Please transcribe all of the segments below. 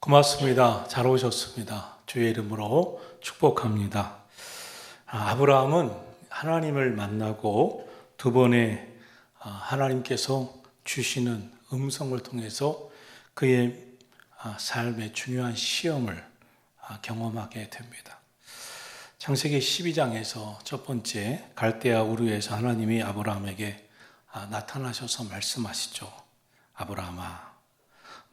고맙습니다. 잘 오셨습니다. 주의 이름으로 축복합니다. 아브라함은 하나님을 만나고 두 번의 하나님께서 주시는 음성을 통해서 그의 삶의 중요한 시험을 경험하게 됩니다. 창세기 12장에서 첫 번째 갈대아 우르에서 하나님이 아브라함에게 나타나셔서 말씀하시죠. 아브라함아,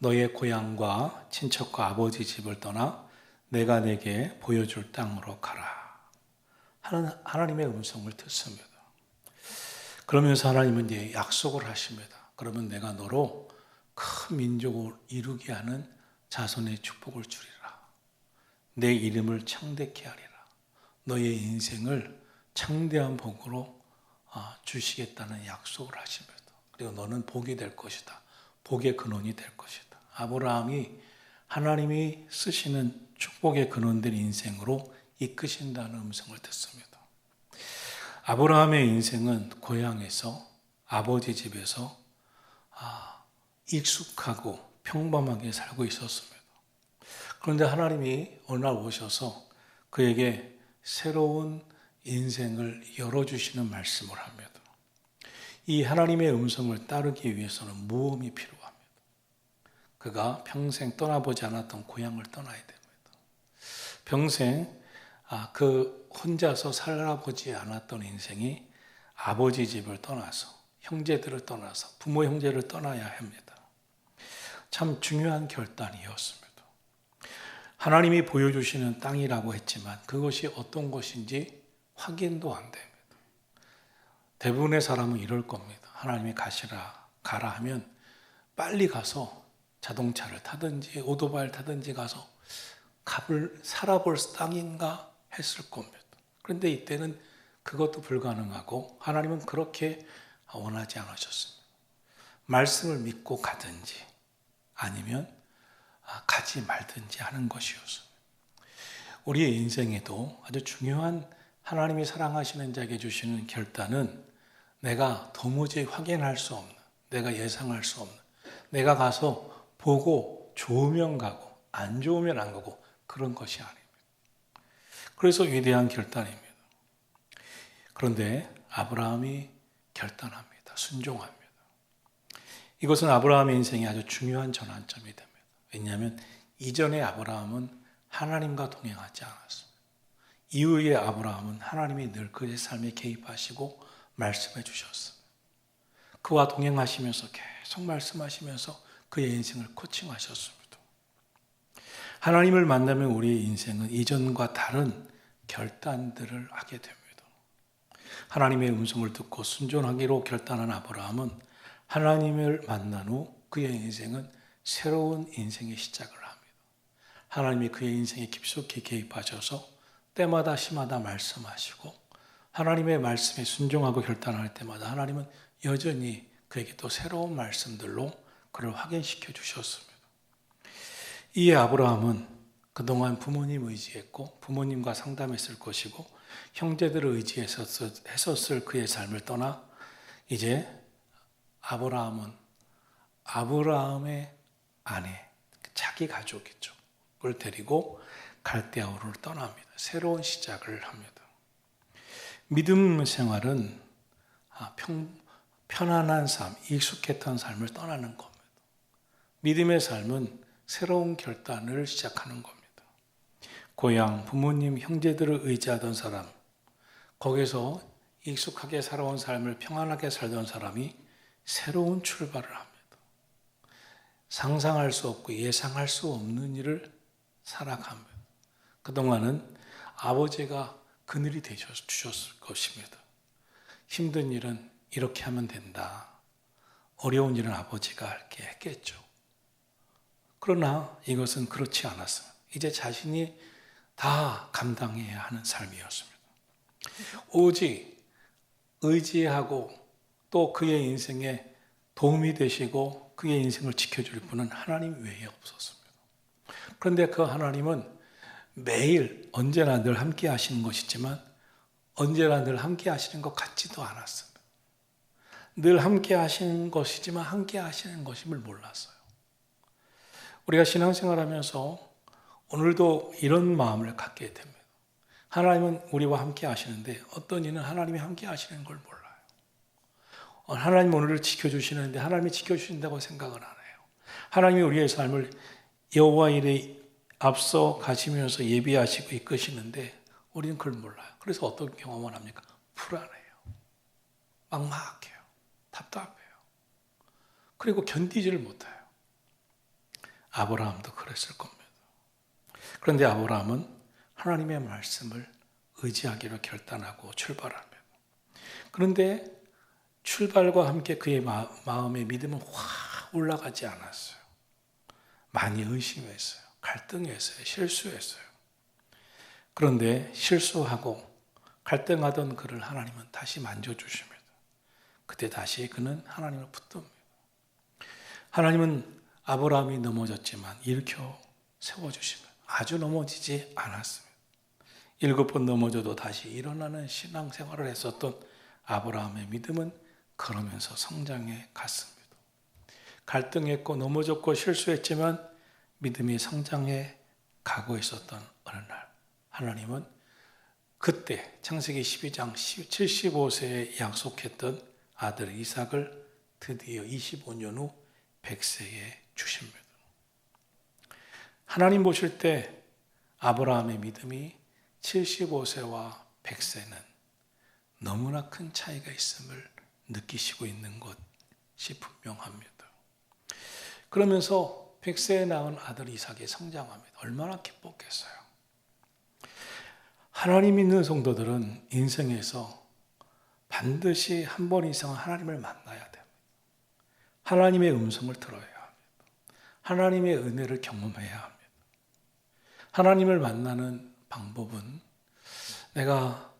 너의 고향과 친척과 아버지 집을 떠나 내가 내게 보여줄 땅으로 가라. 하나님의 음성을 듣습니다. 그러면서 하나님은 이제 약속을 하십니다. 그러면 내가 너로 큰 민족을 이루게 하는 자손의 축복을 주리라. 내 이름을 창대케 하리라. 너의 인생을 창대한 복으로 주시겠다는 약속을 하십니다. 그리고 너는 복이 될 것이다. 복의 근원이 될 것이다. 아브라함이 하나님이 쓰시는 축복의 근원된 인생으로 이끄신다는 음성을 듣습니다. 아브라함의 인생은 고향에서 아버지 집에서 익숙하고 평범하게 살고 있었습니다. 그런데 하나님이 어느 날 오셔서 그에게 새로운 인생을 열어주시는 말씀을 합니다. 이 하나님의 음성을 따르기 위해서는 모험이 필요합니다. 그가 평생 떠나보지 않았던 고향을 떠나야 됩니다. 평생 그 혼자서 살아보지 않았던 인생이 아버지 집을 떠나서 형제들을 떠나서 부모 형제를 떠나야 합니다. 참 중요한 결단이었습니다. 하나님이 보여주시는 땅이라고 했지만 그것이 어떤 것인지 확인도 안 됩니다. 대부분의 사람은 이럴 겁니다. 하나님이 가라 하면 빨리 가서 자동차를 타든지 오토바이를 타든지 가서 값을 살아볼 땅인가 했을 겁니다. 그런데 이때는 그것도 불가능하고 하나님은 그렇게 원하지 않으셨습니다. 말씀을 믿고 가든지 아니면 가지 말든지 하는 것이었습니다. 우리의 인생에도 아주 중요한 하나님이 사랑하시는 자에게 주시는 결단은 내가 도무지 확인할 수 없는, 내가 예상할 수 없는, 내가 가서 보고 좋으면 가고 안 좋으면 안 가고 그런 것이 아닙니다. 그래서 위대한 결단입니다. 그런데 아브라함이 결단합니다. 순종합니다. 이것은 아브라함의 인생에 아주 중요한 전환점이 됩니다. 왜냐하면 이전의 아브라함은 하나님과 동행하지 않았습니다. 이후의 아브라함은 하나님이 늘 그의 삶에 개입하시고 말씀해 주셨습니다. 그와 동행하시면서 계속 말씀하시면서 그의 인생을 코칭하셨습니다. 하나님을 만나면 우리의 인생은 이전과 다른 결단들을 하게 됩니다. 하나님의 음성을 듣고 순종하기로 결단한 아브라함은 하나님을 만난 후 그의 인생은 새로운 인생의 시작을 합니다. 하나님이 그의 인생에 깊숙이 개입하셔서 때마다 시마다 말씀하시고 하나님의 말씀에 순종하고 결단할 때마다 하나님은 여전히 그에게 또 새로운 말씀들로 그를 확인시켜 주셨습니다. 이에 아브라함은 그동안 부모님 의지했고 부모님과 상담했을 것이고 형제들을 의지했었을 그의 삶을 떠나 이제 아브라함은 아브라함의 아내, 자기 가족이죠. 그걸 데리고 갈대아 우르를 떠납니다. 새로운 시작을 합니다. 믿음 생활은 편안한 삶, 익숙했던 삶을 떠나는 겁니다. 믿음의 삶은 새로운 결단을 시작하는 겁니다. 고향, 부모님, 형제들을 의지하던 사람, 거기서 익숙하게 살아온 삶을 평안하게 살던 사람이 새로운 출발을 합니다. 상상할 수 없고 예상할 수 없는 일을 살아갑니다. 그동안은 아버지가 그늘이 되어주셨을 것입니다. 힘든 일은 이렇게 하면 된다. 어려운 일은 아버지가 할게 했겠죠. 그러나 이것은 그렇지 않았습니다. 이제 자신이 다 감당해야 하는 삶이었습니다. 오직 의지하고 또 그의 인생에 도움이 되시고 그의 인생을 지켜줄 분은 하나님 외에 없었습니다. 그런데 그 하나님은 매일 언제나 늘 함께 하시는 것이지만 언제나 늘 함께 하시는 것 같지도 않았습니다. 늘 함께 하시는 것이지만 함께 하시는 것임을 몰랐어요. 우리가 신앙생활하면서 오늘도 이런 마음을 갖게 됩니다. 하나님은 우리와 함께 하시는데 어떤 이는 하나님이 함께 하시는 걸 몰라요. 하나님 오늘을 지켜주시는데 하나님이 지켜주신다고 생각을 안 해요. 하나님이 우리의 삶을 여호와 일에 앞서 가시면서 예비하시고 이끄시는데 우리는 그걸 몰라요. 그래서 어떤 경험을 합니까? 불안해요. 막막해요. 답답해요. 그리고 견디지를 못해요. 아브라함도 그랬을 겁니다. 그런데 아브라함은 하나님의 말씀을 의지하기로 결단하고 출발합니다. 그런데 출발과 함께 그의 마음의 믿음은 확 올라가지 않았어요. 많이 의심했어요. 갈등했어요. 실수했어요. 그런데 실수하고 갈등하던 그를 하나님은 다시 만져주십니다. 그때 다시 그는 하나님을 붙듭니다. 하나님은 아브라함이 넘어졌지만 일으켜 세워주십니다. 아주 넘어지지 않았습니다. 7번 넘어져도 다시 일어나는 신앙생활을 했었던 아브라함의 믿음은 그러면서 성장해 갔습니다. 갈등했고 넘어졌고 실수했지만 믿음이 성장해 가고 있었던 어느 날 하나님은 그때 창세기 12장 75세에 약속했던 아들 이삭을 드디어 25년 후 100세에 주십니다. 하나님 보실 때 아브라함의 믿음이 75세와 100세는 너무나 큰 차이가 있음을 느끼시고 있는 것이 분명합니다. 그러면서 100세에 낳은 아들 이삭이 성장합니다. 얼마나 기뻤겠어요. 하나님 믿는 성도들은 인생에서 반드시 한 번 이상은 하나님을 만나야 됩니다. 하나님의 음성을 들어야 합니다. 하나님의 은혜를 경험해야 합니다. 하나님을 만나는 방법은 내가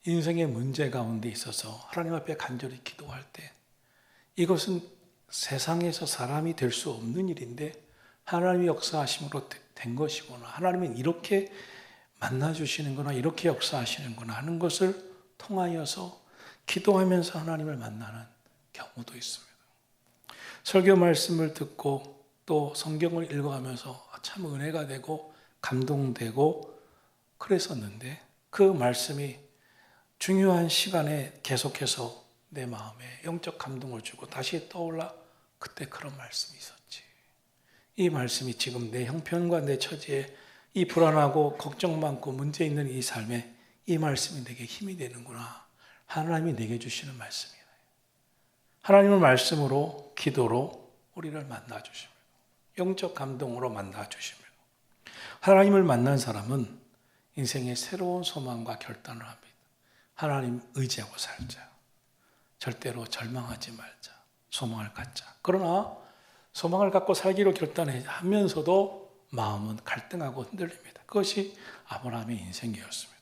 인생의 문제 가운데 있어서 하나님 앞에 간절히 기도할 때 이것은 세상에서 사람이 될 수 없는 일인데 하나님의 역사하심으로 된 것이구나. 하나님은 이렇게 만나주시는구나. 이렇게 역사하시는구나 하는 것을 통하여서 기도하면서 하나님을 만나는 경우도 있습니다. 설교 말씀을 듣고 또 성경을 읽어가면서 참 은혜가 되고 감동되고 그랬었는데 그 말씀이 중요한 시간에 계속해서 내 마음에 영적 감동을 주고 다시 떠올라 그때 그런 말씀이 있었지. 이 말씀이 지금 내 형편과 내 처지에 이 불안하고 걱정 많고 문제 있는 이 삶에 이 말씀이 내게 힘이 되는구나. 하나님이 내게 주시는 말씀이에요. 하나님의 말씀으로 기도로 우리를 만나 주십니다. 영적 감동으로 만나 주십니다. 하나님을 만난 사람은 인생의 새로운 소망과 결단을 합니다. 하나님 의지하고 살자. 절대로 절망하지 말자. 소망을 갖자. 그러나 소망을 갖고 살기로 결단하면서도 마음은 갈등하고 흔들립니다. 그것이 아브라함의 인생이었습니다.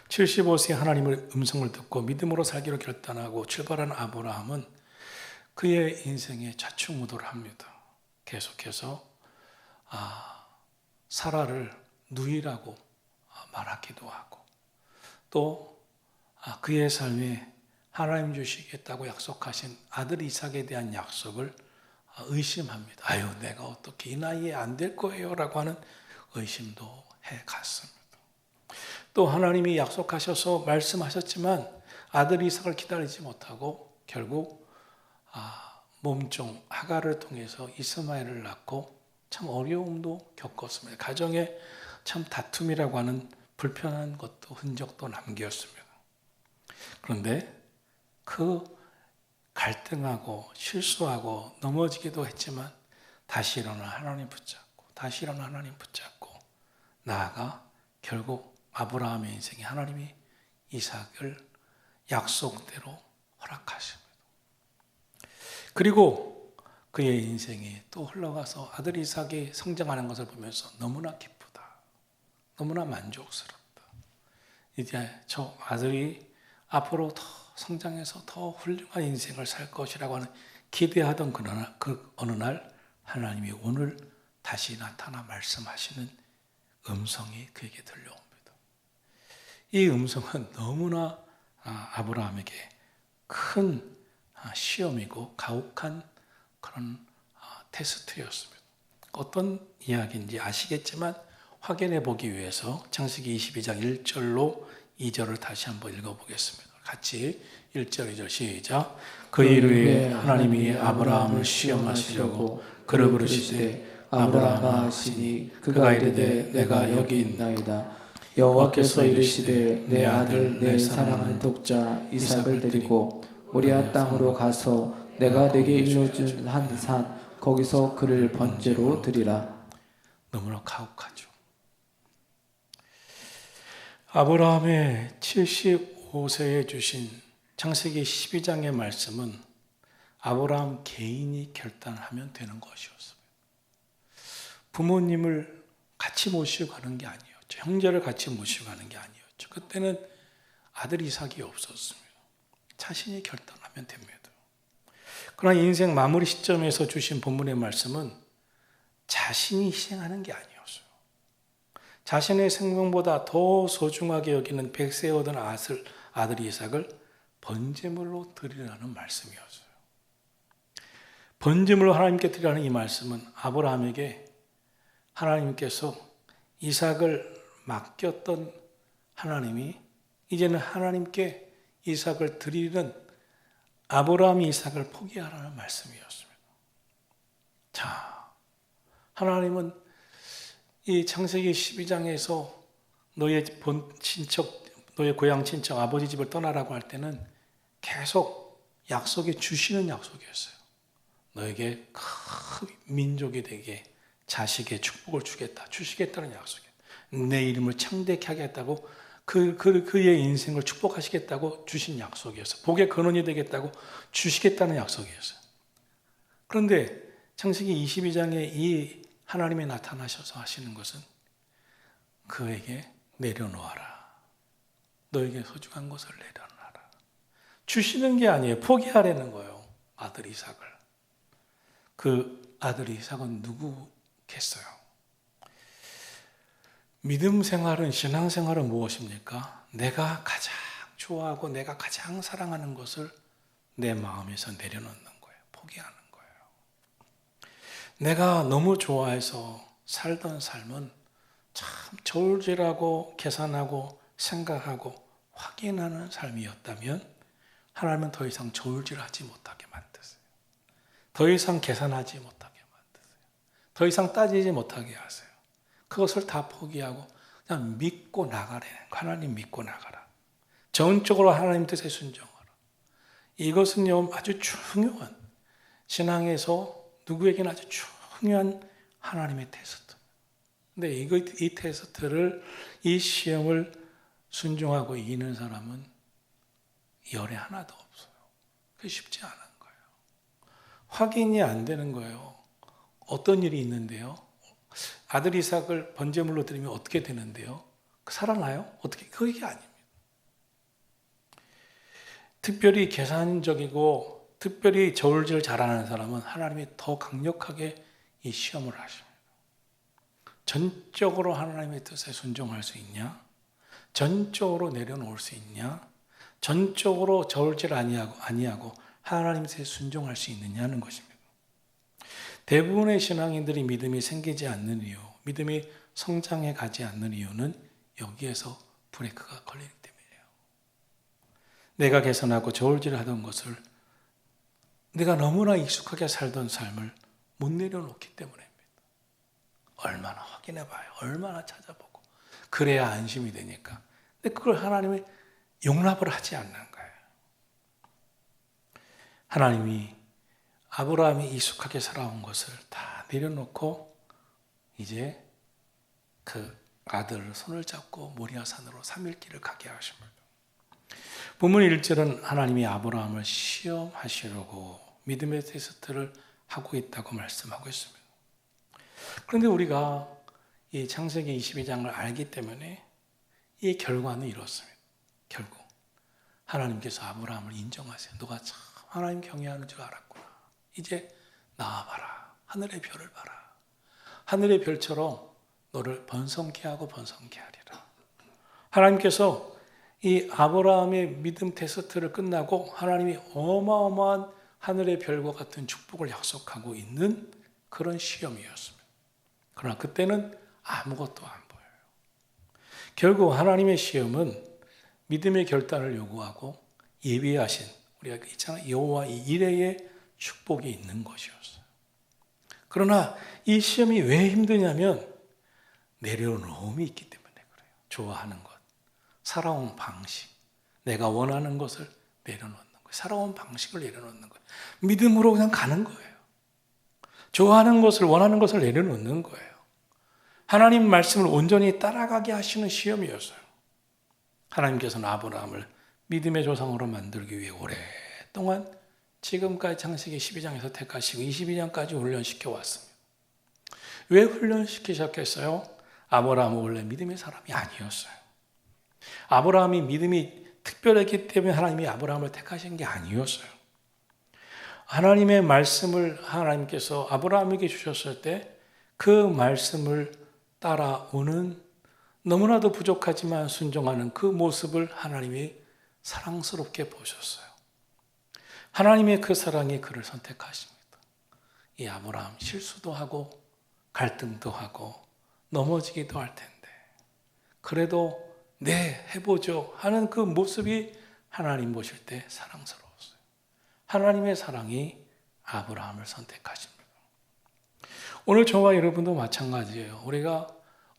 75세 하나님의 음성을 듣고 믿음으로 살기로 결단하고 출발한 아브라함은 그의 인생에 좌충우돌을 합니다. 계속해서 사라를 누이라고 말하기도 하고 또 그의 삶에 하나님 주시겠다고 약속하신 아들 이삭에 대한 약속을 의심합니다. 아유, 내가 어떻게 이 나이에 안 될 거예요 라고 하는 의심도 해갔습니다. 또 하나님이 약속하셔서 말씀하셨지만 아들 이삭을 기다리지 못하고 결국 몸종 하갈을 통해서 이스마엘을 낳고 참 어려움도 겪었습니다. 가정에 참 다툼이라고 하는 불편한 것도 흔적도 남겼습니다. 그런데 그 갈등하고 실수하고 넘어지기도 했지만 다시 일어나 하나님 붙잡고 다시 일어나 하나님 붙잡고 나아가 결국 아브라함의 인생에 하나님이 이삭을 약속대로 허락하십니다. 그리고 그의 인생이 또 흘러가서 아들 이삭이 성장하는 것을 보면서 너무나 기쁘다. 너무나 만족스럽다. 이제 저 아들이 앞으로 더 성장해서 더 훌륭한 인생을 살 것이라고 하는 기대하던 그 어느 날 하나님이 오늘 다시 나타나 말씀하시는 음성이 그에게 들려옵니다. 이 음성은 너무나 아브라함에게 큰 시험이고 가혹한 그런 테스트였습니다. 어떤 이야기인지 아시겠지만 확인해 보기 위해서 창세기 22장 1절로 2절을 다시 한번 읽어보겠습니다. 같이 1절 2절 시작. 그 일 후에 하나님이 아브라함을 시험하시려고 그를 부르시되 아브라함아 하시니 그가 이르되 내가 여기 있나이다. 여호와께서 이르시되 내 아들 내 사랑하는 독자 이삭을 데리고 모리아 땅으로 가서 내가 내게 일러준 한 산 거기서 그를 번제로 드리라. 너무나 가혹하죠. 아브라함의 75세에 주신 창세기 12장의 말씀은 아브라함 개인이 결단하면 되는 것이었어요. 부모님을 같이 모시고 가는 게 아니었죠. 형제를 같이 모시고 가는 게 아니었죠. 그때는 아들 이삭이 없었습니다. 자신이 결단하면 됩니다. 그러나 인생 마무리 시점에서 주신 본문의 말씀은 자신이 희생하는 게 아니었어요. 자신의 생명보다 더 소중하게 여기는 백세에 얻은 아들 이삭을 번제물로 드리라는 말씀이었어요. 번제물로 하나님께 드리라는 이 말씀은 아브라함에게 하나님께서 이삭을 맡겼던 하나님이 이제는 하나님께 이삭을 드리는 아브라함이 이삭을 포기하라는 말씀이었습니다. 자, 하나님은 이 창세기 12장에서 너의 너의 고향 친척 아버지 집을 떠나라고 할 때는 계속 약속해 주시는 약속이었어요. 너에게 큰 민족이 되게 자식의 축복을 주시겠다는 약속이에요. 내 이름을 창대케 하겠다고 그의 인생을 축복하시겠다고 주신 약속이었어요. 복의 근원이 되겠다고 주시겠다는 약속이었어요. 그런데 창세기 22장에 이 하나님이 나타나셔서 하시는 것은 그에게 내려놓아라. 너에게 소중한 것을 내려놔라. 주시는 게 아니에요. 포기하라는 거예요. 아들 이삭을. 그 아들 이삭은 누구겠어요? 믿음 생활은, 신앙 생활은 무엇입니까? 내가 가장 좋아하고 내가 가장 사랑하는 것을 내 마음에서 내려놓는 거예요. 포기하는 거예요. 내가 너무 좋아해서 살던 삶은 참 저울질하고 계산하고 생각하고 확인하는 삶이었다면 하나님은 더 이상 저울질하지 못하게 만드세요. 더 이상 계산하지 못하게 만드세요. 더 이상 따지지 못하게 하세요. 그것을 다 포기하고 그냥 믿고 나가라는 거예요. 하나님 믿고 나가라. 전적으로 하나님 뜻에 순종하라. 이것은요 아주 중요한 신앙에서 누구에게나 아주 중요한 하나님의 테스트. 근데 이 테스트를 이 시험을 순종하고 이기는 사람은 열에 하나도 없어요. 그게 쉽지 않은 거예요. 확인이 안 되는 거예요. 어떤 일이 있는데요? 아들 이삭을 번제물로 드리면 어떻게 되는데요? 살아나요? 어떻게? 그게 아닙니다. 특별히 계산적이고 특별히 저울질 잘하는 사람은 하나님이 더 강력하게 이 시험을 하십니다. 전적으로 하나님의 뜻에 순종할 수 있냐? 전적으로 내려놓을 수 있냐? 전적으로 저울질 아니하고 하나님의 뜻에 순종할 수 있느냐는 것입니다. 대부분의 신앙인들이 믿음이 생기지 않는 이유, 믿음이 성장해 가지 않는 이유는 여기에서 브레이크가 걸리기 때문이에요. 내가 개선하고 저울질하던 것을 내가 너무나 익숙하게 살던 삶을 못 내려놓기 때문입니다. 얼마나 확인해봐요. 얼마나 찾아보고. 그래야 안심이 되니까. 근데 그걸 하나님이 용납을 하지 않는 거예요. 하나님이 아브라함이 익숙하게 살아온 것을 다 내려놓고 이제 그 아들 손을 잡고 모리아산으로 3일 길을 가게 하십니다. 본문 1절은 하나님이 아브라함을 시험하시려고 믿음의 테스트를 하고 있다고 말씀하고 있습니다. 그런데 우리가 이 창세기 22장을 알기 때문에 이 결과는 이렇습니다. 결국 하나님께서 아브라함을 인정하세요. 너가 참 하나님 경외하는 줄 알았구나. 이제 나와봐라. 하늘의 별을 봐라. 하늘의 별처럼 너를 번성케 하고 번성케 하리라. 하나님께서 이 아브라함의 믿음 테스트를 끝나고 하나님이 어마어마한 하늘의 별과 같은 축복을 약속하고 있는 그런 시험이었습니다. 그러나 그때는 아무것도 안 보여요. 결국 하나님의 시험은 믿음의 결단을 요구하고 예비하신, 우리가 있잖아요, 여호와의 이레의 축복이 있는 것이었어요. 그러나 이 시험이 왜 힘드냐면 내려놓음이 있기 때문에 그래요. 좋아하는 것, 살아온 방식, 내가 원하는 것을 내려놓는 거예요. 살아온 방식을 내려놓는 거예요. 믿음으로 그냥 가는 거예요. 좋아하는 것을, 원하는 것을 내려놓는 거예요. 하나님 말씀을 온전히 따라가게 하시는 시험이었어요. 하나님께서는 아브라함을 믿음의 조상으로 만들기 위해 오랫동안 지금까지 창세기 12장에서 택하시고 22장까지 훈련시켜 왔습니다. 왜 훈련시키셨겠어요? 아브라함은 원래 믿음의 사람이 아니었어요. 아브라함이 믿음이 특별했기 때문에 하나님이 아브라함을 택하신 게 아니었어요. 하나님의 말씀을 하나님께서 아브라함에게 주셨을 때 그 말씀을 따라오는 너무나도 부족하지만 순종하는 그 모습을 하나님이 사랑스럽게 보셨어요. 하나님의 그 사랑이 그를 선택하십니다. 이 아브라함 실수도 하고 갈등도 하고 넘어지기도 할 텐데 그래도 네 해보죠 하는 그 모습이 하나님 보실 때 사랑스러웠어요. 하나님의 사랑이 아브라함을 선택하십니다. 오늘 저와 여러분도 마찬가지예요. 우리가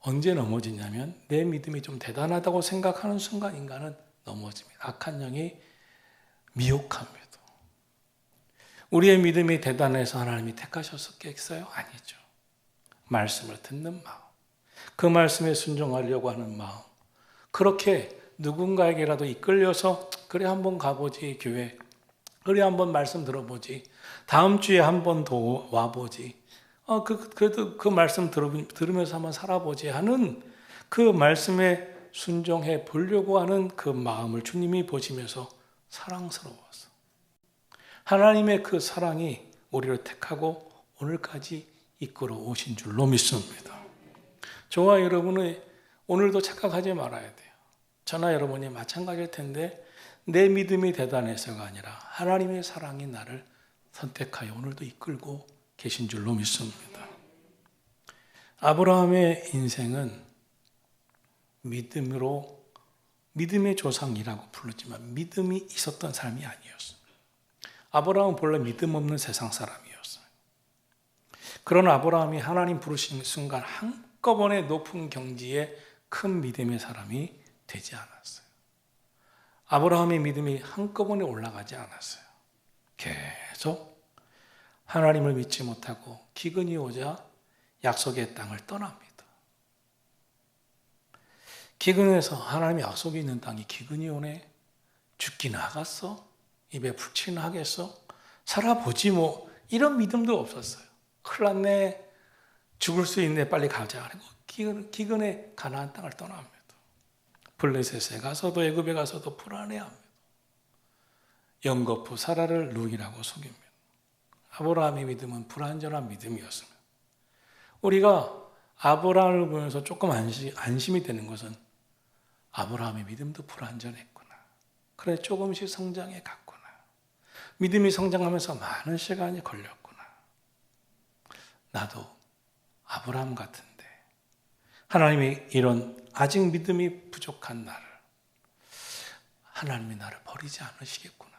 언제 넘어지냐면 내 믿음이 좀 대단하다고 생각하는 순간 인간은 넘어집니다. 악한 영이 미혹합니다. 우리의 믿음이 대단해서 하나님이 택하셨겠어요? 아니죠. 말씀을 듣는 마음, 그 말씀에 순종하려고 하는 마음, 그렇게 누군가에게라도 이끌려서 그래 한번 가보지 교회, 그래 한번 말씀 들어보지, 다음 주에 한 번 더 와보지, 그래도 그 말씀 들으면서 한번 살아보지 하는 그 말씀에 순종해 보려고 하는 그 마음을 주님이 보시면서 사랑스러워서 하나님의 그 사랑이 우리를 택하고 오늘까지 이끌어 오신 줄로 믿습니다. 저와 여러분은 오늘도 착각하지 말아야 돼요. 저나 여러분이 마찬가지일 텐데 내 믿음이 대단해서가 아니라 하나님의 사랑이 나를 선택하여 오늘도 이끌고 계신 줄로 믿습니다. 아브라함의 인생은 믿음의 조상이라고 부르지만 믿음이 있었던 사람이 아니었어요. 아브라함은 본래 믿음 없는 세상 사람이었어요. 그런 아브라함이 하나님 부르신 순간 한꺼번에 높은 경지에 큰 믿음의 사람이 되지 않았어요. 아브라함의 믿음이 한꺼번에 올라가지 않았어요. 계속 하나님을 믿지 못하고 기근이 오자 약속의 땅을 떠납니다. 기근에서 하나님의 약속이 있는 땅이 기근이 오네? 죽기나 하겠어? 입에 불치나 하겠어? 살아보지 뭐 이런 믿음도 없었어요. 큰일 났네. 죽을 수 있네. 빨리 가자. 그리고 기근에 가나안 땅을 떠납니다. 블레셋에 가서도 애굽에 가서도 불안해합니다. 영거푸 사라를 룩이라고 속입니다. 아브라함의 믿음은 불완전한 믿음이었습니다. 우리가 아브라함을 보면서 조금 안심이 되는 것은 아브라함의 믿음도 불완전했구나. 그래 조금씩 성장해 갔구나. 믿음이 성장하면서 많은 시간이 걸렸구나. 나도 아브라함 같은데 하나님이 이런 아직 믿음이 부족한 나를 하나님이 나를 버리지 않으시겠구나.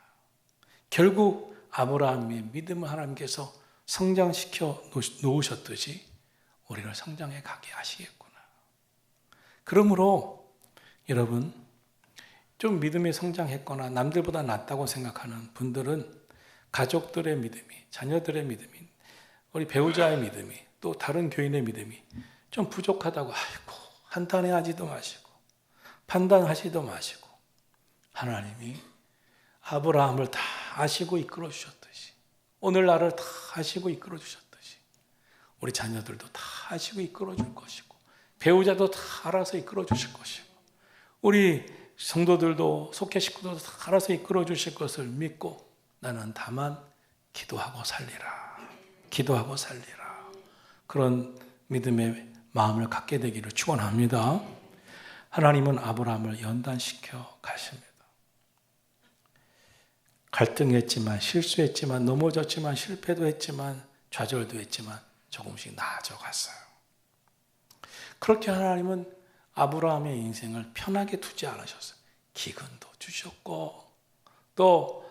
결국 아브라함의 믿음을 하나님께서 성장시켜 놓으셨듯이 우리를 성장해 가게 하시겠구나. 그러므로 여러분 좀 믿음이 성장했거나 남들보다 낫다고 생각하는 분들은 가족들의 믿음이, 자녀들의 믿음이, 우리 배우자의 믿음이, 또 다른 교인의 믿음이 좀 부족하다고 한탄해하지도 마시고 판단하지도 마시고 하나님이 아브라함을 다 아시고 이끌어 주셨듯이 오늘 나를 다 아시고 이끌어 주셨듯이 우리 자녀들도 다 아시고 이끌어 줄 것이고 배우자도 다 알아서 이끌어 주실 것이고 우리 성도들도 속해 식구들도 다 알아서 이끌어 주실 것을 믿고 나는 다만 기도하고 살리라. 기도하고 살리라. 그런 믿음의 마음을 갖게 되기를 축원합니다. 하나님은 아브라함을 연단시켜 가십니다. 갈등했지만 실수했지만 넘어졌지만 실패도 했지만 좌절도 했지만 조금씩 나아져 갔어요. 그렇게 하나님은 아브라함의 인생을 편하게 두지 않으셨어요. 기근도 주셨고 또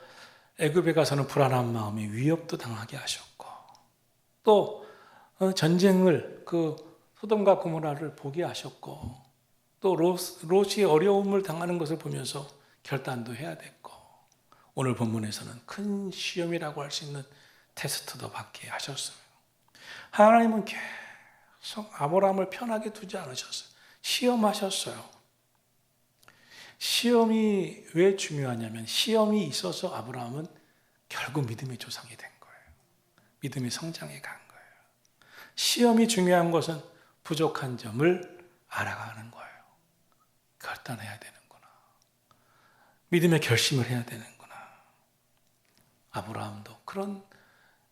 애굽에 가서는 불안한 마음에 위협도 당하게 하셨고 또 전쟁을 소돔과 고모라를 보게 하셨고 또 롯이 어려움을 당하는 것을 보면서 결단도 해야 됐고 오늘 본문에서는 큰 시험이라고 할 수 있는 테스트도 받게 하셨어요. 하나님은 계속 아브라함을 편하게 두지 않으셨어요. 시험하셨어요. 시험이 왜 중요하냐면 시험이 있어서 아브라함은 결국 믿음의 조상이 된 거예요. 믿음이 성장해 간 거예요. 시험이 중요한 것은 부족한 점을 알아가는 거예요. 결단해야 되는구나. 믿음의 결심을 해야 되는구나. 아브라함도 그런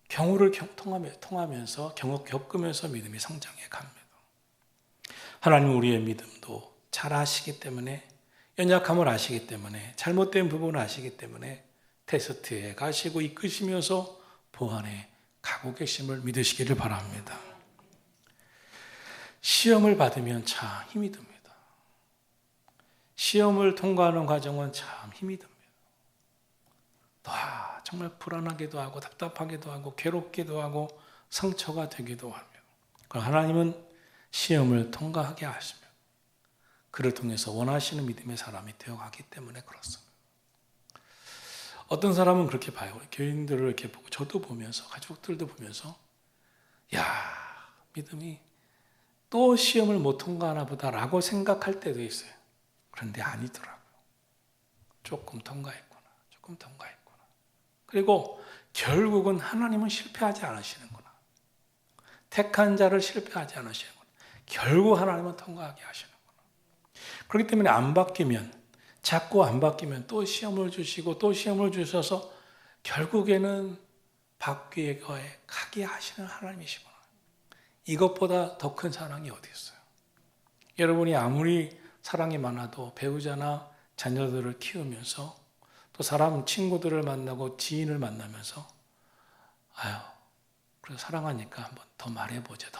경우를 통하면서 겪으면서 믿음이 성장해 갑니다. 하나님은 우리의 믿음도 잘 아시기 때문에 연약함을 아시기 때문에 잘못된 부분을 아시기 때문에 테스트에 가시고 이끄시면서 보완해 가고 계심을 믿으시기를 바랍니다. 시험을 받으면 참 힘이 듭니다. 시험을 통과하는 과정은 참 힘이 듭니다. 정말 불안하기도 하고 답답하기도 하고 괴롭기도 하고 상처가 되기도 합니다. 그러나 하나님은 시험을 통과하게 하시며 그를 통해서 원하시는 믿음의 사람이 되어가기 때문에 그렇습니다. 어떤 사람은 그렇게 봐요. 교인들을 이렇게 보고 저도 보면서 가족들도 보면서 믿음이 또 시험을 못 통과하나 보다라고 생각할 때도 있어요. 그런데 아니더라고요. 조금 통과했구나. 그리고 결국은 하나님은 실패하지 않으시는구나. 택한 자를 실패하지 않으시는구나. 결국 하나님은 통과하게 하시는구나. 그렇기 때문에 자꾸 안 바뀌면 또 시험을 주시고 또 시험을 주셔서 결국에는 바뀌게 가게 하시는 하나님이시구나. 이것보다 더 큰 사랑이 어디 있어요? 여러분이 아무리 사랑이 많아도 배우자나 자녀들을 키우면서 또 친구들을 만나고 지인을 만나면서 그래서 사랑하니까 한번 더 말해보자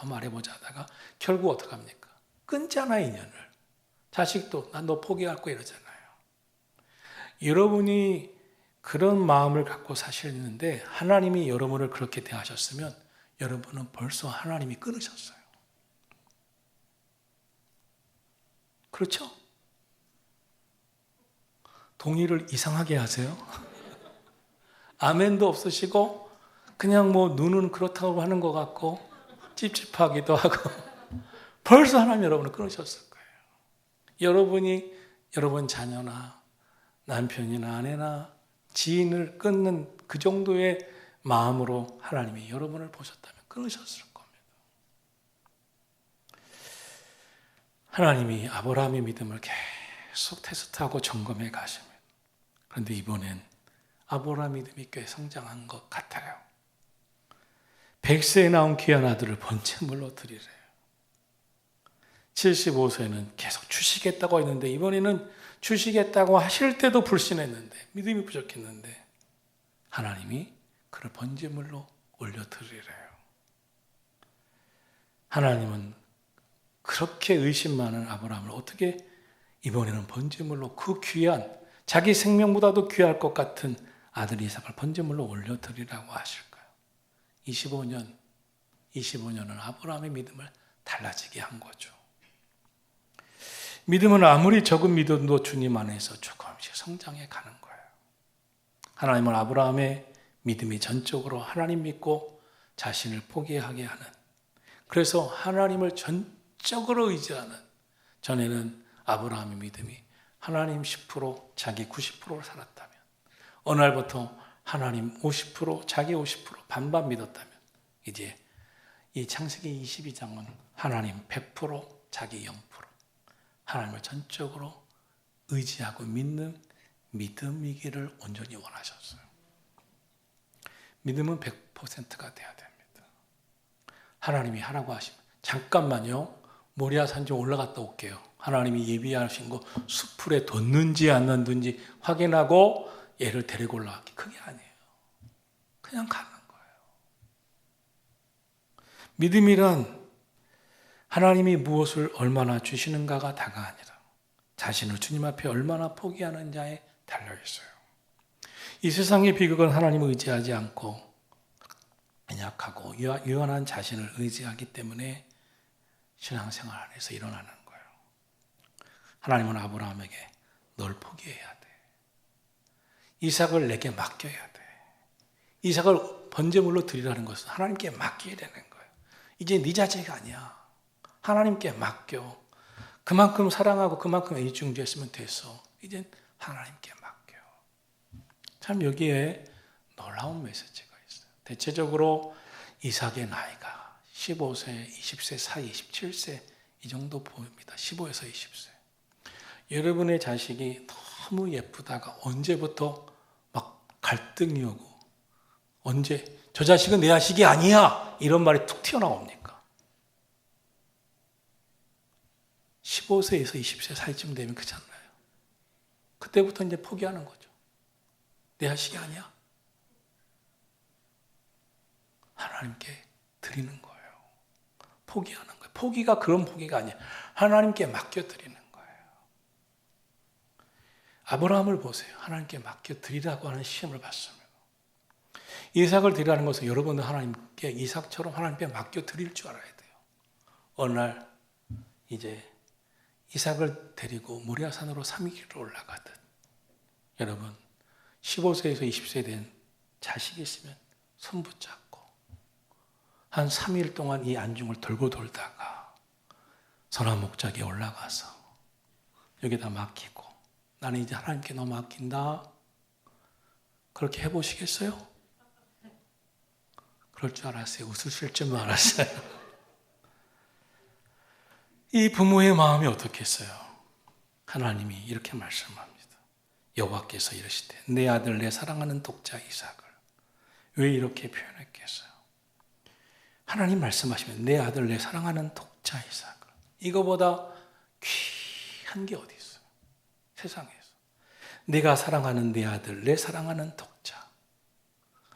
하다가 결국 어떡합니까? 끊잖아요, 인연을. 자식도 난 너 포기할 거야 이러잖아요. 여러분이 그런 마음을 갖고 사시는데 하나님이 여러분을 그렇게 대하셨으면 여러분은 벌써 하나님이 끊으셨어요. 그렇죠? 동의를 이상하게 하세요? 아멘도 없으시고 그냥 눈은 그렇다고 하는 것 같고 찝찝하기도 하고 벌써 하나님 여러분을 끊으셨을 거예요. 여러분이 여러분 자녀나 남편이나 아내나 지인을 끊는 그 정도의 마음으로 하나님이 여러분을 보셨다면 끊으셨을 겁니다. 하나님이 아브라함의 믿음을 계속 테스트하고 점검해 가십니다. 그런데 이번엔 아브라함 믿음이 꽤 성장한 것 같아요. 100세에 나온 귀한 아들을 번제물로 드리래요. 75세는 계속 주시겠다고 했는데 이번에는 주시겠다고 하실 때도 불신했는데 믿음이 부족했는데 하나님이 그를 번제물로 올려드리래요. 하나님은 그렇게 의심 많은 아브라함을 어떻게 이번에는 번제물로 그 귀한 자기 생명보다도 귀할 것 같은 아들 이삭을 번제물로 올려드리라고 하실까요? 25년은 아브라함의 믿음을 달라지게 한 거죠. 믿음은 아무리 적은 믿음도 주님 안에서 조금씩 성장해 가는 거예요. 하나님은 아브라함의 믿음이 전적으로 하나님 믿고 자신을 포기하게 하는, 그래서 하나님을 전적으로 의지하는, 전에는 아브라함의 믿음이 하나님 10% 자기 90%를 살았다면 어느 날부터 하나님 50% 자기 50% 반반 믿었다면 이제 이 창세기 22장은 하나님 100% 자기 0% 하나님을 전적으로 의지하고 믿는 믿음이기를 온전히 원하셨어요. 믿음은 100%가 돼야 됩니다. 하나님이 하라고 하시면 잠깐만요. 모리아 산 좀 올라갔다 올게요. 하나님이 예비하신 거 수풀에 뒀는지 안 뒀는지 확인하고 얘를 데리고 올라갈게. 그게 아니에요. 그냥 가는 거예요. 믿음이란 하나님이 무엇을 얼마나 주시는가가 다가 아니라 자신을 주님 앞에 얼마나 포기하는 자에 달려있어요. 이 세상의 비극은 하나님을 의지하지 않고 연약하고 유한한 자신을 의지하기 때문에 신앙생활 안에서 일어나는 거예요. 하나님은 아브라함에게 널 포기해야 돼. 이삭을 내게 맡겨야 돼. 이삭을 번제물로 드리라는 것은 하나님께 맡겨야 되는 거예요. 이제 네 자체가 아니야. 하나님께 맡겨. 그만큼 사랑하고 그만큼 애중지했으면 됐어. 이제 하나님께 맡겨. 참 여기에 놀라운 메시지가 있어요. 대체적으로 이삭의 나이가 15세, 20세 사이, 17세 이 정도 보입니다. 15에서 20세. 여러분의 자식이 너무 예쁘다가 언제부터 막 갈등이 오고 언제 저 자식은 내 자식이 아니야 이런 말이 툭 튀어나옵니까? 15세에서 20세 사이쯤 되면 그렇잖아요. 그때부터 이제 포기하는 거죠. 내 자식이 아니야. 하나님께 드리는 거예요. 포기하는 거예요. 포기가 그런 포기가 아니야. 하나님께 맡겨드리는 거예요. 아브라함을 보세요. 하나님께 맡겨드리라고 하는 시험을 받습니다. 이삭을 드리라는 것은 여러분도 하나님께 이삭처럼 하나님께 맡겨드릴 줄 알아야 돼요. 어느 날 이제 이삭을 데리고 모리아산으로 3일길로 올라가듯 여러분 15세에서 20세 된 자식이 있으면 손 붙잡고 한 3일 동안 이 안중을 돌고 돌다가 선한 목자기에 올라가서 여기다 맡기고 나는 이제 하나님께 너 맡긴다. 그렇게 해보시겠어요? 그럴 줄 알았어요. 웃으실 줄만 알았어요. 이 부모의 마음이 어떻겠어요? 하나님이 이렇게 말씀합니다. 여호와께서 이르시되 내 아들 내 사랑하는 독자 이삭을 왜 이렇게 표현했겠어요? 하나님 말씀하시면 내 아들 내 사랑하는 독자 이삭을 이거보다 귀한 게 어디 있어요? 세상에서 내가 사랑하는 내 아들 내 사랑하는 독자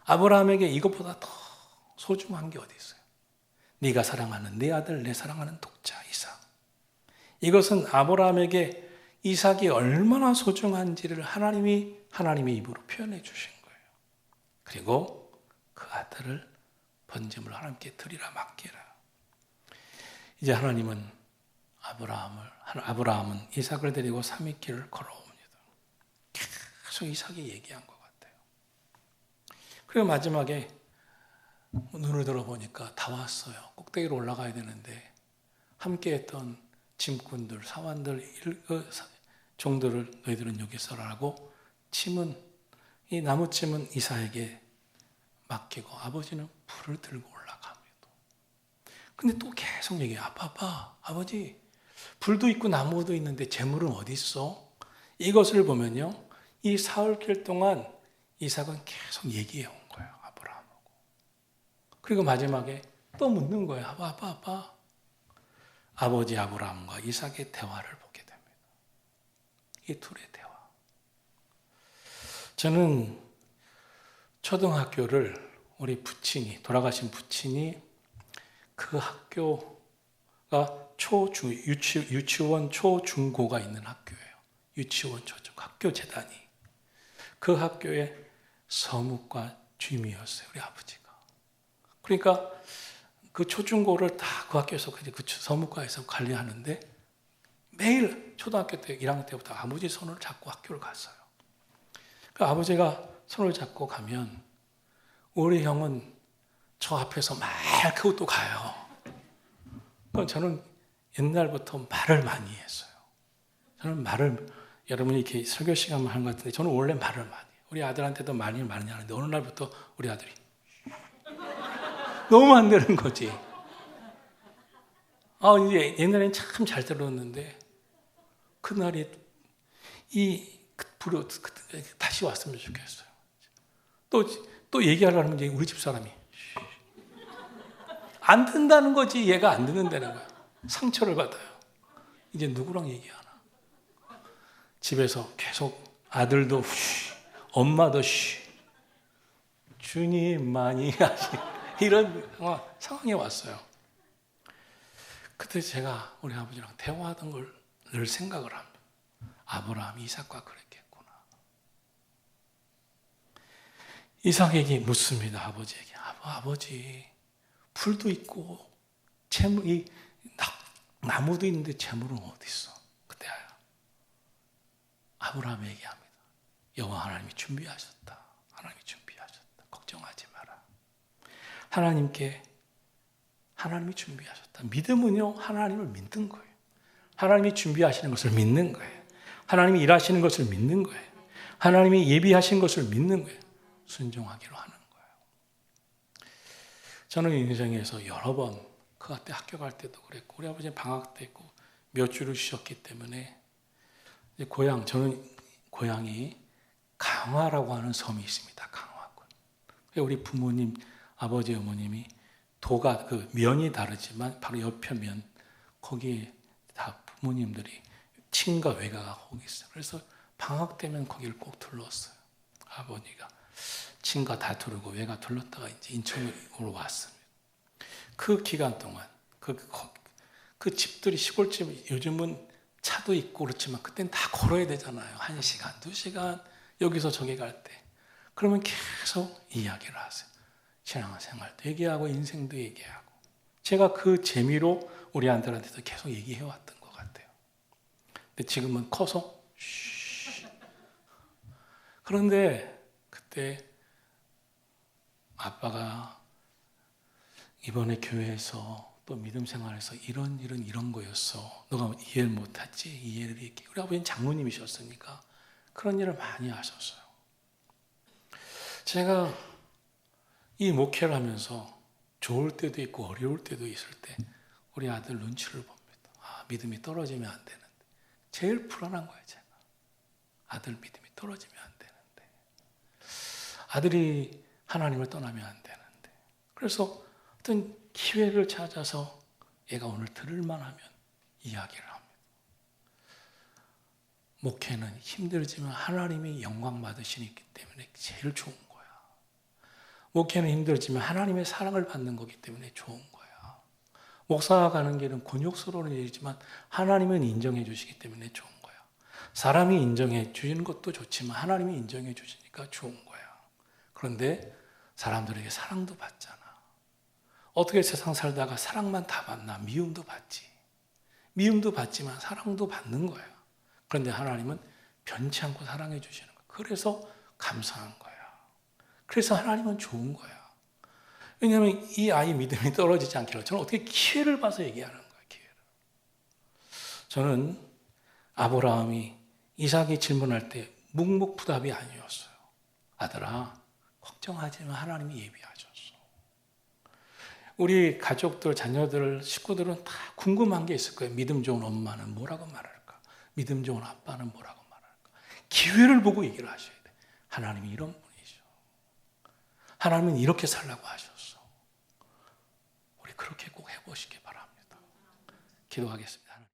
아브라함에게 이것보다 더 소중한 게 어디 있어요? 네가 사랑하는 내 아들 내 사랑하는 독자 이삭 이것은 아브라함에게 이삭이 얼마나 소중한지를 하나님의 입으로 표현해 주신 거예요. 그리고 그 아들을 번제물로 하나님께 드리라 맡기라. 이제 하나님은 아브라함은 이삭을 데리고 3일길을 걸어옵니다. 계속 이삭이 얘기한 것 같아요. 그리고 마지막에 눈을 들어보니까 다 왔어요. 꼭대기로 올라가야 되는데 함께했던 짐꾼들, 사환들, 종들을 너희들은 여기 있어라라고 이 나무침은 이삭에게 맡기고 아버지는 불을 들고 올라갑니다. 근데 또 계속 얘기해요. 아빠, 아버지 불도 있고 나무도 있는데 재물은 어디 있어? 이것을 보면요. 이 사흘길 동안 이삭은 계속 얘기해 온 거예요. 아브라함하고. 그리고 마지막에 또 묻는 거예요. 아빠. 아버지 아브라함과 이삭의 대화를 보게 됩니다. 이 둘의 대화. 저는 초등학교를 우리 부친이 돌아가신 부친이 그 학교가 유치원 초중고가 있는 학교예요. 유치원 초중 학교 재단이 그 학교의 서무과 주임이었어요. 우리 아버지가. 그러니까 그 초중고를 다 그 학교에서 그 서무과에서 관리하는데 매일 초등학교 때 1학년 때부터 아버지 손을 잡고 학교를 갔어요. 그 아버지가 손을 잡고 가면 우리 형은 저 앞에서 말 크고 또 가요. 저는 옛날부터 말을 많이 했어요. 저는 여러분이 이렇게 설교 시간만 하는 것 같은데 저는 원래 말을 많이 해요. 우리 아들한테도 많이 하는데 어느 날부터 우리 아들이 너무 안 되는 거지. 이제 옛날에는 참 잘 들었는데 그날이 불이 다시 왔으면 좋겠어요. 또 얘기하려면 이제 우리 집 사람이 안 듣는다는 거지. 얘가 안 듣는다는 거야. 상처를 받아요. 이제 누구랑 얘기하나? 집에서 계속 아들도 엄마도 주님 많이 하시 이런 상황이 왔어요. 그때 제가 우리 아버지랑 대화하던 걸 늘 생각을 합니다. 아브라함이 이삭과 그랬겠구나. 이삭에게 묻습니다. 아버지에게. 아버지, 풀도 있고 이 나무도 있는데 재물은 어디 있어? 그때 아브라함이 얘기합니다. 여호와 하나님이 준비하셨다. 하나님이 준비하셨다. 걱정하지 마라. 하나님이 준비하셨다. 믿음은요, 하나님을 믿는 거예요. 하나님이 준비하시는 것을 믿는 거예요. 하나님이 일하시는 것을 믿는 거예요. 하나님이 예비하신 것을 믿는 거예요. 순종하기로 하는 거예요. 저는 인생에서 여러 번 그때 학교 갈 때도 그랬고 우리 아버지는 방학 때 있고 몇 주를 쉬었기 때문에 저는 고향이 강화라고 하는 섬이 있습니다. 강화군. 우리 부모님, 아버지, 어머님이 도가 그 면이 다르지만 바로 옆에 면 거기에 다 부모님들이 친가 외가가 거기 있어요. 그래서 방학 때면 거기를 꼭 둘렀어요. 아버지가 친가 다 두르고 외가 둘렀다가 이제 인천으로 왔습니다. 그 기간 동안 그 집들이 시골집 요즘은 차도 있고 그렇지만 그때는 다 걸어야 되잖아요. 1시간, 2시간 여기서 저기 갈 때. 그러면 계속 이야기를 하세요. 신앙생활도 얘기하고 인생도 얘기하고. 제가 그 재미로 우리 아들한테도 계속 얘기해왔던 것 같아요. 근데 지금은 커서 그런데 그때 아빠가 이번에 교회에서 또 믿음 생활에서 이런 거였어. 너가 이해를 못했지? 이해를 이렇게. 우리 아버지는 장로님이셨으니까 그런 일을 많이 하셨어요. 제가 이 목회를 하면서 좋을 때도 있고 어려울 때도 있을 때 우리 아들 눈치를 봅니다. 믿음이 떨어지면 안 되는데. 제일 불안한 거예요, 제가. 아들 믿음이 떨어지면 안 되는데. 아들이 하나님을 떠나면 안 되는데. 그래서 어떤 기회를 찾아서 얘가 오늘 들을 만하면 이야기를 합니다. 목회는 힘들지만 하나님이 영광 받으시기 때문에 제일 좋은 거야. 목회는 힘들지만 하나님의 사랑을 받는 거기 때문에 좋은 거야. 목사가 가는 길은 곤욕스러운 일이지만 하나님은 인정해 주시기 때문에 좋은 거야. 사람이 인정해 주시는 것도 좋지만 하나님이 인정해 주시니까 좋은 거야. 그런데 사람들에게 사랑도 받잖아. 어떻게 세상 살다가 사랑만 다 받나? 미움도 받지. 미움도 받지만 사랑도 받는 거야. 그런데 하나님은 변치 않고 사랑해 주시는 거야. 그래서 감사한 거야. 그래서 하나님은 좋은 거야. 왜냐하면 이 아이 믿음이 떨어지지 않기로 저는 어떻게 기회를 봐서 얘기하는 거야. 기회를. 저는 아브라함이 이삭이 질문할 때 묵묵부답이 아니었어요. 아들아, 걱정하지 마. 하나님이 예비하셨어. 우리 가족들, 자녀들, 식구들은 다 궁금한 게 있을 거예요. 믿음 좋은 엄마는 뭐라고 말할까? 믿음 좋은 아빠는 뭐라고 말할까? 기회를 보고 얘기를 하셔야 돼. 하나님이 이런 분이죠. 하나님은 이렇게 살라고 하셨어. 우리 그렇게 꼭 해보시기 바랍니다. 기도하겠습니다.